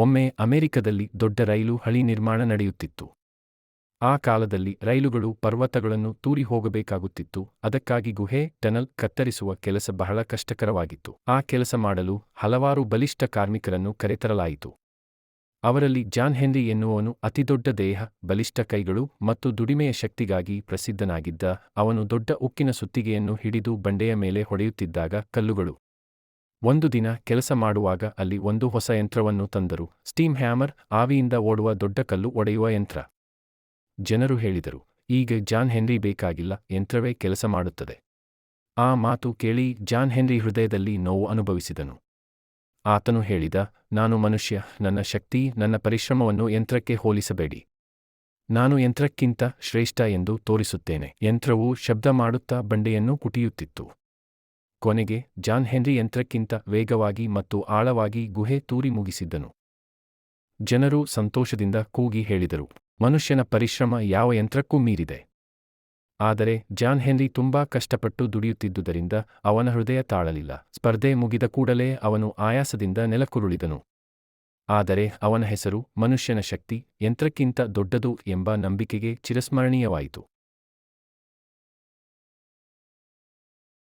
ಒಮ್ಮೆ ಅಮೆರಿಕದಲ್ಲಿ ದೊಡ್ಡ ರೈಲು ಹಳಿ ನಿರ್ಮಾಣ ನಡೆಯುತ್ತಿತ್ತು. ಆ ಕಾಲದಲ್ಲಿ ರೈಲುಗಳು ಪರ್ವತಗಳನ್ನು ತೂರಿ ಹೋಗಬೇಕಾಗುತ್ತಿತ್ತು. ಅದಕ್ಕಾಗಿ ಗುಹೆ, ಟನಲ್ ಕತ್ತರಿಸುವ ಕೆಲಸ ಬಹಳ ಕಷ್ಟಕರವಾಗಿತ್ತು. ಆ ಕೆಲಸ ಮಾಡಲು ಹಲವಾರು ಬಲಿಷ್ಠ ಕಾರ್ಮಿಕರನ್ನು ಕರೆತರಲಾಯಿತು. ಅವರಲ್ಲಿ ಜಾನ್ ಹೆನ್ರಿ ಎನ್ನುವವನು ಅತಿದೊಡ್ಡ ದೇಹ, ಬಲಿಷ್ಠ ಕೈಗಳು ಮತ್ತು ದುಡಿಮೆಯ ಶಕ್ತಿಗಾಗಿ ಪ್ರಸಿದ್ಧನಾಗಿದ್ದ. ಅವನು ದೊಡ್ಡ ಉಕ್ಕಿನ ಸುತ್ತಿಗೆಯನ್ನು ಹಿಡಿದು ಬಂಡೆಯ ಮೇಲೆ ಹೊಡೆಯುತ್ತಿದ್ದಾಗ ಕಲ್ಲುಗಳು. ಒಂದು ದಿನ ಕೆಲಸ ಮಾಡುವಾಗ ಅಲ್ಲಿ ಒಂದು ಹೊಸ ಯಂತ್ರವನ್ನು ತಂದರು. ಸ್ಟೀಮ್ ಹ್ಯಾಮರ್, ಆವಿಯಿಂದ ಓಡುವ ದೊಡ್ಡ ಕಲ್ಲು ಒಡೆಯುವ ಯಂತ್ರ. ಜನರು ಹೇಳಿದರು, ಈಗ ಜಾನ್ ಹೆನ್ರಿ ಬೇಕಾಗಿಲ್ಲ, ಯಂತ್ರವೇ ಕೆಲಸ ಮಾಡುತ್ತದೆ. ಆ ಮಾತು ಕೇಳಿ ಜಾನ್ ಹೆನ್ರಿ ಹೃದಯದಲ್ಲಿ ನೋವು ಅನುಭವಿಸಿದನು. ಆತನು ಹೇಳಿದ, ನಾನು ಮನುಷ್ಯ, ನನ್ನ ಶಕ್ತಿ, ನನ್ನ ಪರಿಶ್ರಮವನ್ನು ಯಂತ್ರಕ್ಕೆ ಹೋಲಿಸಬೇಡಿ. ನಾನು ಯಂತ್ರಕ್ಕಿಂತ ಶ್ರೇಷ್ಠ ಎಂದು ತೋರಿಸುತ್ತೇನೆ. ಯಂತ್ರವು ಶಬ್ದ ಮಾಡುತ್ತಾ ಬಂಡೆಯನ್ನು ಕುಟಿಯುತ್ತಿತ್ತು. ಕೊನೆಗೆ ಜಾನ್ ಹೆನ್ರಿ ಯಂತ್ರಕ್ಕಿಂತ ವೇಗವಾಗಿ ಮತ್ತು ಆಳವಾಗಿ ಗುಹೆ ತೂರಿ ಮುಗಿಸಿದ್ದನು. ಜನರು ಸಂತೋಷದಿಂದ ಕೂಗಿ ಹೇಳಿದರು, ಮನುಷ್ಯನ ಪರಿಶ್ರಮ ಯಾವ ಯಂತ್ರಕ್ಕೂ ಮೀರಿದೆ. ಆದರೆ ಜಾನ್ ಹೆನ್ರಿ ತುಂಬಾ ಕಷ್ಟಪಟ್ಟು ದುಡಿಯುತ್ತಿದ್ದುದರಿಂದ ಅವನ ಹೃದಯ ತಾಳಲಿಲ್ಲ. ಸ್ಪರ್ಧೆ ಮುಗಿದ ಕೂಡಲೇ ಅವನು ಆಯಾಸದಿಂದ ನೆಲಕ್ಕುರುಳಿದನು. ಆದರೆ ಅವನ ಹೆಸರು, ಮನುಷ್ಯನ ಶಕ್ತಿ ಯಂತ್ರಕ್ಕಿಂತ ದೊಡ್ಡದು ಎಂಬ ನಂಬಿಕೆಗೆ ಚಿರಸ್ಮರಣೀಯವಾಯಿತು.